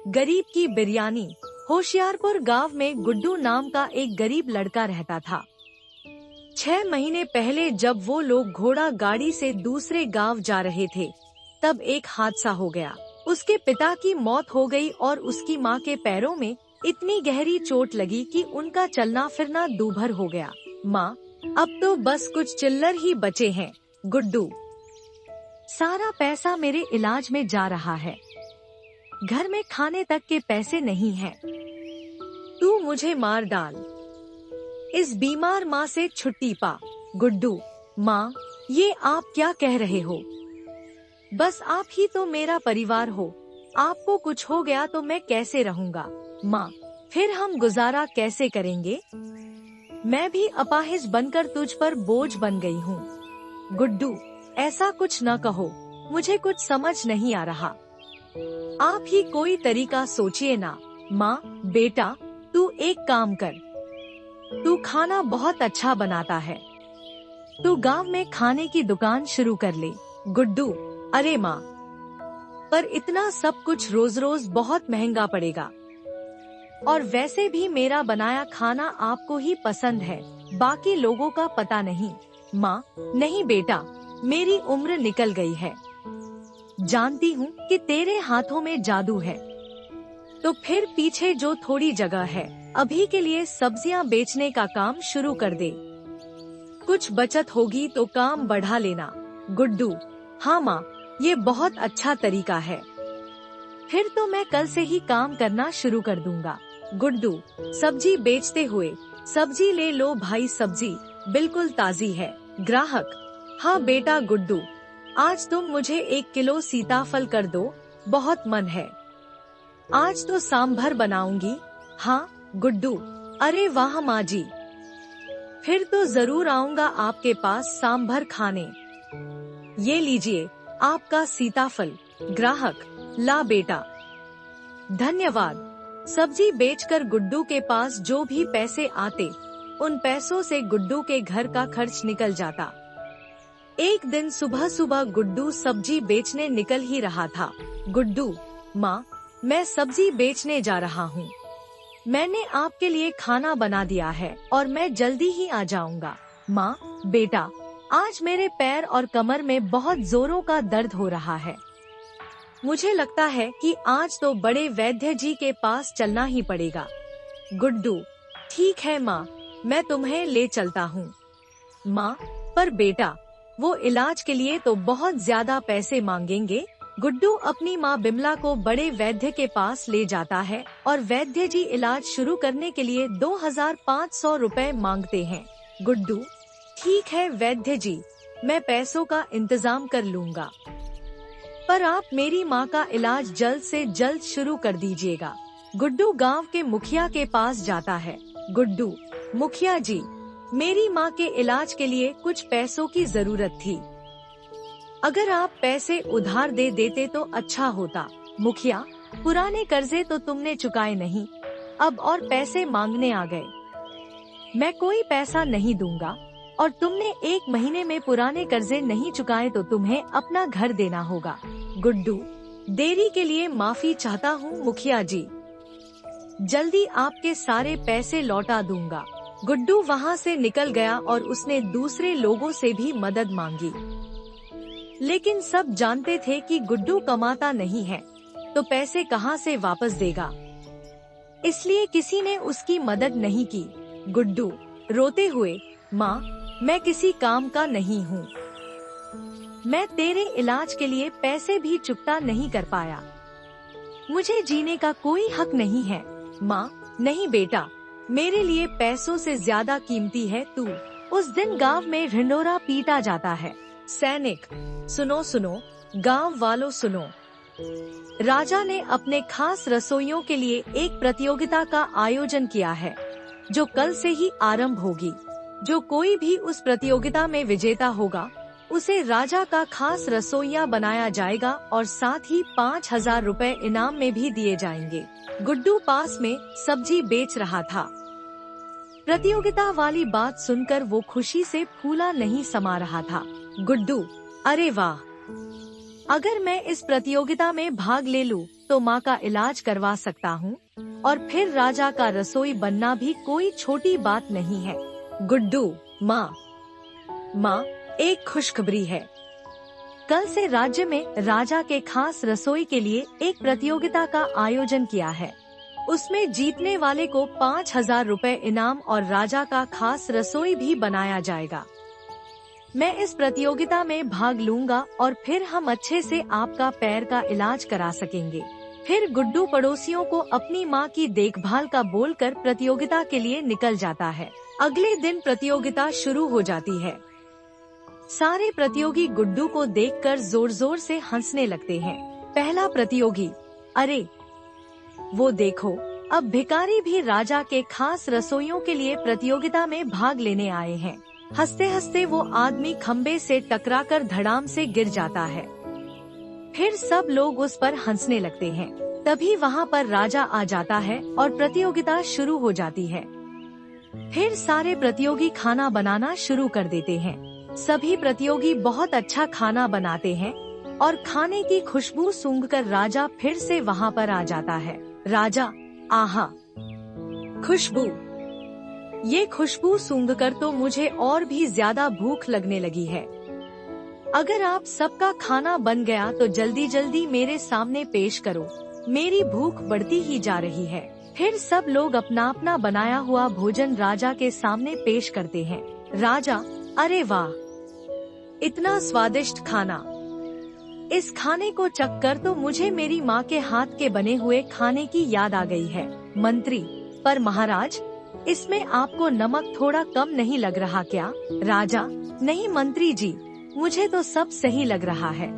गरीब की बिरयानी। होशियारपुर गांव में गुड्डू नाम का एक गरीब लड़का रहता था। 6 महीने पहले जब वो लोग घोड़ा गाड़ी से दूसरे गांव जा रहे थे, तब एक हादसा हो गया। उसके पिता की मौत हो गई और उसकी माँ के पैरों में इतनी गहरी चोट लगी कि उनका चलना फिरना दूभर हो गया। माँ, अब तो बस कुछ चिल्लर ही बचे हैं गुड्डू। सारा पैसा मेरे इलाज में जा रहा है। घर में खाने तक के पैसे नहीं हैं। तू मुझे मार डाल। इस बीमार माँ से छुट्टी पा। गुड्डू, माँ, ये आप क्या कह रहे हो? बस आप ही तो मेरा परिवार हो। आपको कुछ हो गया तो मैं कैसे रहूँगा? माँ, फिर हम गुजारा कैसे करेंगे? मैं भी अपाहिज बनकर तुझ पर बोझ बन गई हूँ। गुड्डू, ऐसा कुछ न कहो, मुझे कुछ समझ नहीं आ रहा। आप ही कोई तरीका सोचिए ना। माँ, बेटा, तू एक काम कर। तू खाना बहुत अच्छा बनाता है। तू गांव में खाने की दुकान शुरू कर ले। गुड्डू, अरे माँ, पर इतना सब कुछ रोज रोज बहुत महंगा पड़ेगा। और वैसे भी मेरा बनाया खाना आपको ही पसंद है, बाकी लोगों का पता नहीं। माँ, नहीं बेटा, मेरी उम्र निकल गई है। जानती हूँ कि तेरे हाथों में जादू है। तो फिर पीछे जो थोड़ी जगह है, अभी के लिए सब्जियाँ बेचने का काम शुरू कर दे। कुछ बचत होगी तो काम बढ़ा लेना। गुड्डू, हाँ माँ, ये बहुत अच्छा तरीका है। फिर तो मैं कल से ही काम करना शुरू कर दूंगा। गुड्डू, सब्जी बेचते हुए, सब्जी ले लो भाई, सब्जी बिल्कुल ताजी है। ग्राहक, हाँ बेटा गुड्डू, आज तुम मुझे 1 किलो सीताफल कर दो, बहुत मन है। आज तो सांभर बनाऊंगी। हाँ गुड्डू, अरे वाह माँ जी, फिर तो जरूर आऊंगा आपके पास सांभर खाने। ये लीजिए आपका सीताफल। ग्राहक, ला बेटा। धन्यवाद। सब्जी बेचकर गुड्डू के पास जो भी पैसे आते, उन पैसों से गुड्डू के घर का खर्च निकल जाता। एक दिन सुबह सुबह गुड्डू सब्जी बेचने निकल ही रहा था। गुड्डू, माँ, मैं सब्जी बेचने जा रहा हूँ। मैंने आपके लिए खाना बना दिया है और मैं जल्दी ही आ जाऊंगा। माँ, बेटा, आज मेरे पैर और कमर में बहुत जोरों का दर्द हो रहा है। मुझे लगता है कि आज तो बड़े वैद्य जी के पास चलना ही पड़ेगा। गुड्डू, ठीक है माँ, मैं तुम्हें ले चलता हूँ। माँ, पर बेटा, वो इलाज के लिए तो बहुत ज्यादा पैसे मांगेंगे। गुड्डू अपनी माँ बिमला को बड़े वैद्य के पास ले जाता है और वैद्य जी इलाज शुरू करने के लिए 2500 रुपए मांगते हैं। गुड्डू, ठीक है वैद्य जी, मैं पैसों का इंतजाम कर लूँगा, पर आप मेरी माँ का इलाज जल्द से जल्द शुरू कर दीजिएगा। गुड्डू गांव के मुखिया के पास जाता है। गुड्डू, मुखिया जी, मेरी माँ के इलाज के लिए कुछ पैसों की जरूरत थी। अगर आप पैसे उधार दे देते तो अच्छा होता। मुखिया, पुराने कर्जे तो तुमने चुकाए नहीं, अब और पैसे मांगने आ गए। मैं कोई पैसा नहीं दूंगा, और तुमने 1 महीने में पुराने कर्जे नहीं चुकाए तो तुम्हें अपना घर देना होगा। गुड्डू, देरी के लिए माफी चाहता हूँ मुखिया जी, जल्दी आपके सारे पैसे लौटा दूंगा। गुड्डू वहाँ से निकल गया और उसने दूसरे लोगों से भी मदद मांगी, लेकिन सब जानते थे कि गुड्डू कमाता नहीं है, तो पैसे कहाँ से वापस देगा, इसलिए किसी ने उसकी मदद नहीं की। गुड्डू रोते हुए, माँ, मैं किसी काम का नहीं हूँ। मैं तेरे इलाज के लिए पैसे भी चुकता नहीं कर पाया। मुझे जीने का कोई हक नहीं है। माँ, नहीं बेटा, मेरे लिए पैसों से ज्यादा कीमती है तू। उस दिन गांव में ढिंढोरा पीटा जाता है। सैनिक, सुनो सुनो, गांव वालों सुनो। राजा ने अपने खास रसोइयों के लिए एक प्रतियोगिता का आयोजन किया है, जो कल से ही आरंभ होगी। जो कोई भी उस प्रतियोगिता में विजेता होगा, उसे राजा का खास रसोइया बनाया जाएगा और साथ ही 5000 रुपए इनाम में भी दिए जाएंगे। गुड्डू पास में सब्जी बेच रहा था। प्रतियोगिता वाली बात सुनकर वो खुशी से फूला नहीं समा रहा था। गुड्डू, अरे वाह, अगर मैं इस प्रतियोगिता में भाग ले लूं, तो माँ का इलाज करवा सकता हूँ, और फिर राजा का रसोई बनना भी कोई छोटी बात नहीं है। गुड्डू, माँ, एक खुशखबरी है। कल से राज्य में राजा के खास रसोई के लिए एक प्रतियोगिता का आयोजन किया है। उसमें जीतने वाले को 5,000 रुपए इनाम और राजा का खास रसोई भी बनाया जाएगा। मैं इस प्रतियोगिता में भाग लूंगा और फिर हम अच्छे से आपका पैर का इलाज करा सकेंगे। फिर गुड्डू पड़ोसियों को अपनी माँ की देखभाल का बोलकर प्रतियोगिता के लिए निकल जाता है। अगले दिन प्रतियोगिता शुरू हो जाती है। सारे प्रतियोगी गुड्डू को देखकर जोर जोर से हंसने लगते हैं। पहला प्रतियोगी, अरे वो देखो, अब भिखारी भी राजा के खास रसोइयों के लिए प्रतियोगिता में भाग लेने आए हैं। हंसते हंसते वो आदमी खम्बे से टकराकर धड़ाम से गिर जाता है। फिर सब लोग उस पर हंसने लगते हैं। तभी वहाँ पर राजा आ जाता है और प्रतियोगिता शुरू हो जाती है। फिर सारे प्रतियोगी खाना बनाना शुरू कर देते हैं। सभी प्रतियोगी बहुत अच्छा खाना बनाते हैं और खाने की खुशबू सूंघकर राजा फिर से वहाँ पर आ जाता है। राजा, आहा, खुशबू, ये खुशबू सूंघकर तो मुझे और भी ज्यादा भूख लगने लगी है। अगर आप सबका खाना बन गया तो जल्दी जल्दी मेरे सामने पेश करो, मेरी भूख बढ़ती ही जा रही है। फिर सब लोग अपना अपना बनाया हुआ भोजन राजा के सामने पेश करते हैं। राजा, अरे वाह, इतना स्वादिष्ट खाना! इस खाने को चखकर तो मुझे मेरी माँ के हाथ के बने हुए खाने की याद आ गई है। मंत्री, पर महाराज, इसमें आपको नमक थोड़ा कम नहीं लग रहा क्या? राजा, नहीं मंत्री जी, मुझे तो सब सही लग रहा है।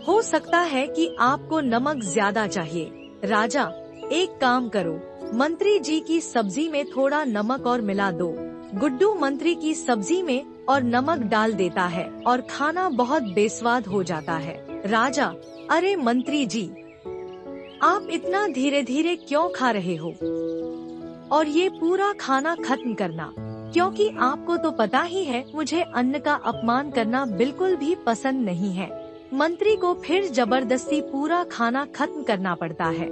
हो सकता है कि आपको नमक ज्यादा चाहिए। राजा, एक काम करो, मंत्री जी की सब्जी में थोड़ा नमक और मिला दो। गुड्डू मंत्री की सब्जी में और नमक डाल देता है और खाना बहुत बेस्वाद हो जाता है। राजा, अरे मंत्री जी, आप इतना धीरे धीरे क्यों खा रहे हो? और ये पूरा खाना खत्म करना, क्योंकि आपको तो पता ही है मुझे अन्न का अपमान करना बिल्कुल भी पसंद नहीं है। मंत्री को फिर जबरदस्ती पूरा खाना खत्म करना पड़ता है।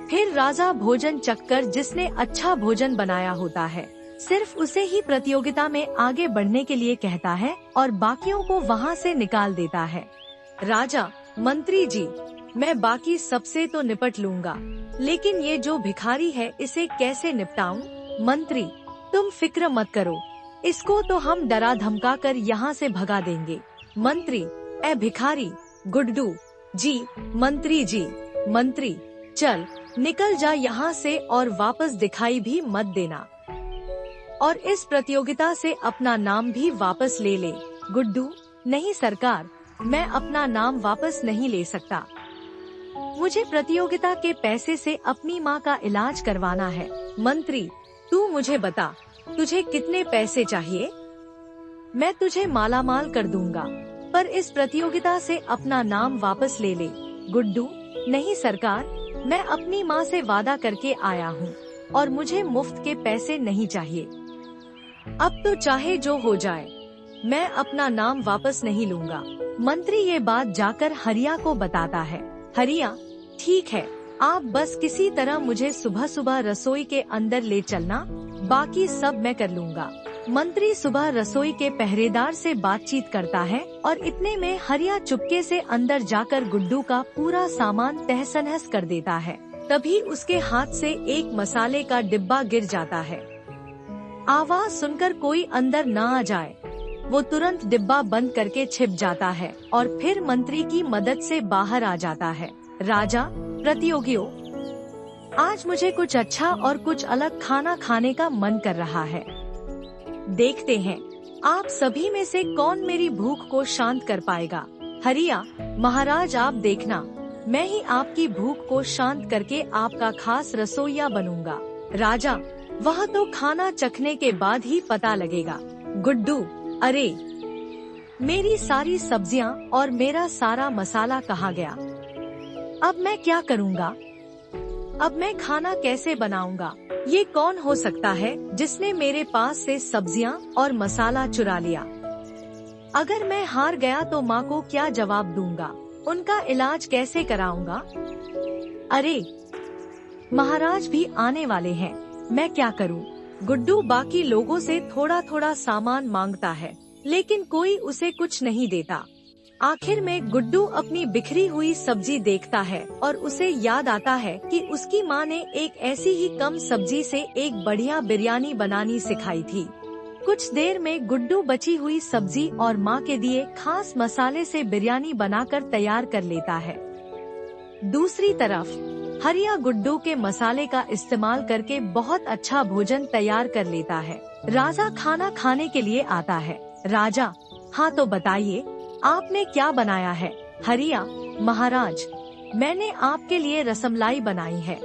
फिर राजा भोजन चखकर जिसने अच्छा भोजन बनाया होता है, सिर्फ उसे ही प्रतियोगिता में आगे बढ़ने के लिए कहता है और बाकियों को वहाँ से निकाल देता है। राजा, मंत्री जी, मैं बाकी सबसे तो निपट लूंगा, लेकिन ये जो भिखारी है इसे कैसे निपटाऊं? मंत्री, तुम फिक्र मत करो, इसको तो हम डरा धमका कर यहाँ से भगा देंगे। मंत्री, ए भिखारी, गुड्डू जी, मंत्री, चल निकल जा यहाँ से और वापस दिखाई भी मत देना, और इस प्रतियोगिता से अपना नाम भी वापस ले ले। गुड्डू, नहीं सरकार, मैं अपना नाम वापस नहीं ले सकता। मुझे प्रतियोगिता के पैसे से अपनी माँ का इलाज करवाना है। मंत्री, तू मुझे बता, तुझे कितने पैसे चाहिए? मैं तुझे मालामाल कर दूंगा, पर इस प्रतियोगिता से अपना नाम वापस ले ले। गुड्डू, नहीं सरकार, मैं अपनी माँ से वादा करके आया हूँ और मुझे मुफ्त के पैसे नहीं चाहिए। अब तो चाहे जो हो जाए, मैं अपना नाम वापस नहीं लूंगा। मंत्री ये बात जाकर हरिया को बताता है। हरिया, ठीक है, आप बस किसी तरह मुझे सुबह सुबह रसोई के अंदर ले चलना, बाकी सब मैं कर लूंगा। मंत्री सुबह रसोई के पहरेदार से बातचीत करता है और इतने में हरिया चुपके से अंदर जाकर गुड्डू का पूरा सामान तहस नहस कर देता है। तभी उसके हाथ से एक मसाले का डिब्बा गिर जाता है। आवाज सुनकर कोई अंदर न आ जाए, वो तुरंत डिब्बा बंद करके छिप जाता है और फिर मंत्री की मदद से बाहर आ जाता है। राजा, प्रतियोगियों, आज मुझे कुछ अच्छा और कुछ अलग खाना खाने का मन कर रहा है। देखते हैं आप सभी में से कौन मेरी भूख को शांत कर पाएगा। हरिया, महाराज आप देखना, मैं ही आपकी भूख को शांत करके आपका खास रसोइया बनूंगा। राजा, वह तो खाना चखने के बाद ही पता लगेगा। गुड्डू, अरे मेरी सारी सब्जियां और मेरा सारा मसाला कहाँ गया? अब मैं क्या करूँगा? अब मैं खाना कैसे बनाऊंगा? ये कौन हो सकता है जिसने मेरे पास से सब्जियां और मसाला चुरा लिया? अगर मैं हार गया तो माँ को क्या जवाब दूंगा? उनका इलाज कैसे कराऊंगा? अरे महाराज भी आने वाले हैं, मैं क्या करूं? गुड्डू बाकी लोगों से थोड़ा थोड़ा सामान मांगता है, लेकिन कोई उसे कुछ नहीं देता। आखिर में गुड्डू अपनी बिखरी हुई सब्जी देखता है और उसे याद आता है कि उसकी माँ ने एक ऐसी ही कम सब्जी से एक बढ़िया बिरयानी बनानी सिखाई थी। कुछ देर में गुड्डू बची हुई सब्जी और माँ के दिए खास मसाले से बिरयानी बनाकर तैयार कर लेता है। दूसरी तरफ हरिया गुड्डू के मसाले का इस्तेमाल करके बहुत अच्छा भोजन तैयार कर लेता है। राजा खाना खाने के लिए आता है। राजा, हाँ तो बताइए आपने क्या बनाया है? हरिया, महाराज मैंने आपके लिए रसमलाई बनाई है,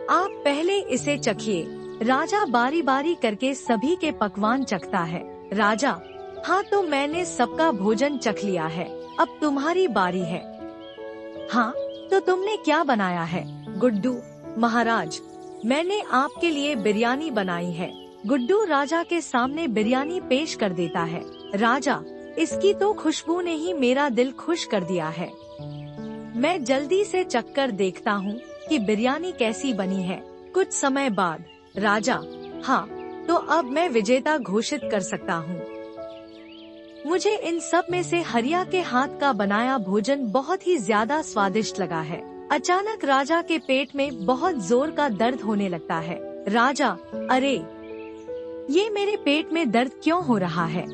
आप पहले इसे चखिए। राजा बारी बारी करके सभी के पकवान चखता है। राजा, हाँ तो मैंने सबका भोजन चख लिया है, अब तुम्हारी बारी है। हाँ तो तुमने क्या बनाया है? गुड्डू, महाराज मैंने आपके लिए बिरयानी बनाई है। गुड्डू राजा के सामने बिरयानी पेश कर देता है। राजा, इसकी तो खुशबू ने ही मेरा दिल खुश कर दिया है। मैं जल्दी से चखकर देखता हूँ कि बिरयानी कैसी बनी है। कुछ समय बाद राजा, हाँ तो अब मैं विजेता घोषित कर सकता हूँ। मुझे इन सब में से हरिया के हाथ का बनाया भोजन बहुत ही ज्यादा स्वादिष्ट लगा है। अचानक राजा के पेट में बहुत जोर का दर्द होने लगता है। राजा, अरे ये मेरे पेट में दर्द क्यों हो रहा है?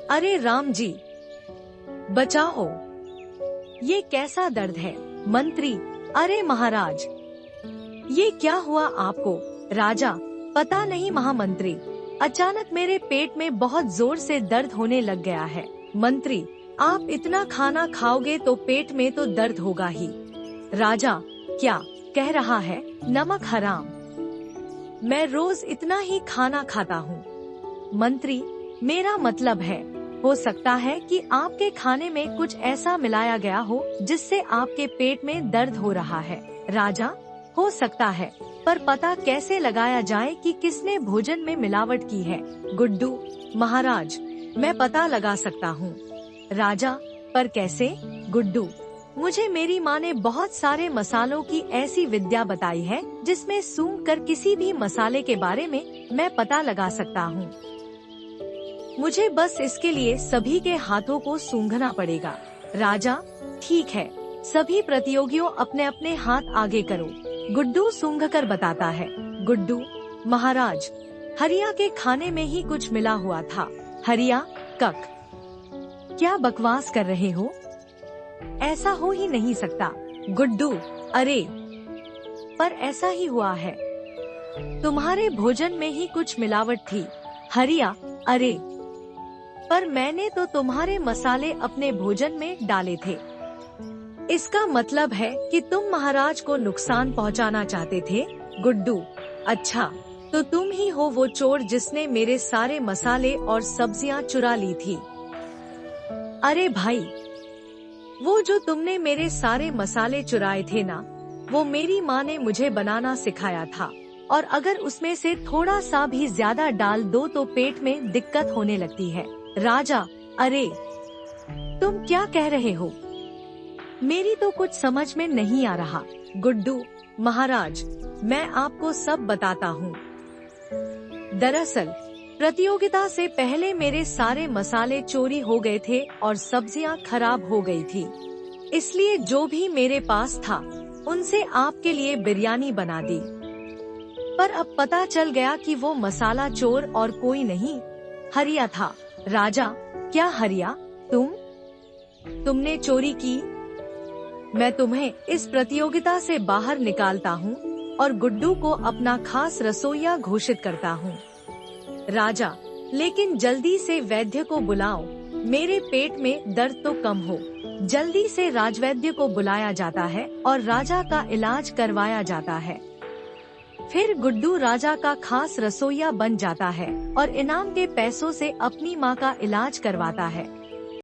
अरे राम जी बचाओ, ये कैसा दर्द है? मंत्री, अरे महाराज ये क्या हुआ आपको? राजा, पता नहीं महामंत्री, अचानक मेरे पेट में बहुत जोर से दर्द होने लग गया है। मंत्री, आप इतना खाना खाओगे तो पेट में तो दर्द होगा ही। राजा, क्या कह रहा है? नमक हराम, मैं रोज इतना ही खाना खाता हूँ। मंत्री, मेरा मतलब है हो सकता है कि आपके खाने में कुछ ऐसा मिलाया गया हो जिससे आपके पेट में दर्द हो रहा है। राजा, हो सकता है, पर पता कैसे लगाया जाए कि किसने भोजन में मिलावट की है? गुड्डू, महाराज मैं पता लगा सकता हूँ। राजा, पर कैसे? गुड्डू, मुझे मेरी माँ ने बहुत सारे मसालों की ऐसी विद्या बताई है जिसमें सूंघ कर किसी भी मसाले के बारे में मैं पता लगा सकता हूँ। मुझे बस इसके लिए सभी के हाथों को सूंघना पड़ेगा। राजा, ठीक है, सभी प्रतियोगियों अपने अपने हाथ आगे करो। गुड्डू सूंघकर बताता है। गुड्डू, महाराज हरिया के खाने में ही कुछ मिला हुआ था। हरिया, कक, क्या बकवास कर रहे हो? ऐसा हो ही नहीं सकता। गुड्डू, अरे पर ऐसा ही हुआ है, तुम्हारे भोजन में ही कुछ मिलावट थी। हरिया, अरे पर मैंने तो तुम्हारे मसाले अपने भोजन में डाले थे। इसका मतलब है कि तुम महाराज को नुकसान पहुंचाना चाहते थे। गुड्डू, अच्छा तो तुम ही हो वो चोर जिसने मेरे सारे मसाले और सब्जियां चुरा ली थी। अरे भाई, वो जो तुमने मेरे सारे मसाले चुराए थे ना, वो मेरी माँ ने मुझे बनाना सिखाया था, और अगर उसमें से थोड़ा सा भी ज्यादा डाल दो तो पेट में दिक्कत होने लगती है। राजा, अरे तुम क्या कह रहे हो? मेरी तो कुछ समझ में नहीं आ रहा। गुड्डू, महाराज मैं आपको सब बताता हूँ। दरअसल प्रतियोगिता से पहले मेरे सारे मसाले चोरी हो गए थे और सब्जियां खराब हो गई थी, इसलिए जो भी मेरे पास था उनसे आपके लिए बिरयानी बना दी। पर अब पता चल गया कि वो मसाला चोर और कोई नहीं, हरिया था। राजा, क्या हरिया तुमने चोरी की? मैं तुम्हें इस प्रतियोगिता से बाहर निकालता हूँ और गुड्डू को अपना खास रसोइया घोषित करता हूँ। राजा, लेकिन जल्दी से वैद्य को बुलाओ, मेरे पेट में दर्द तो कम हो। जल्दी से राजवैद्य को बुलाया जाता है और राजा का इलाज करवाया जाता है। फिर गुड्डू राजा का खास रसोइया बन जाता है और इनाम के पैसों से अपनी माँ का इलाज करवाता है।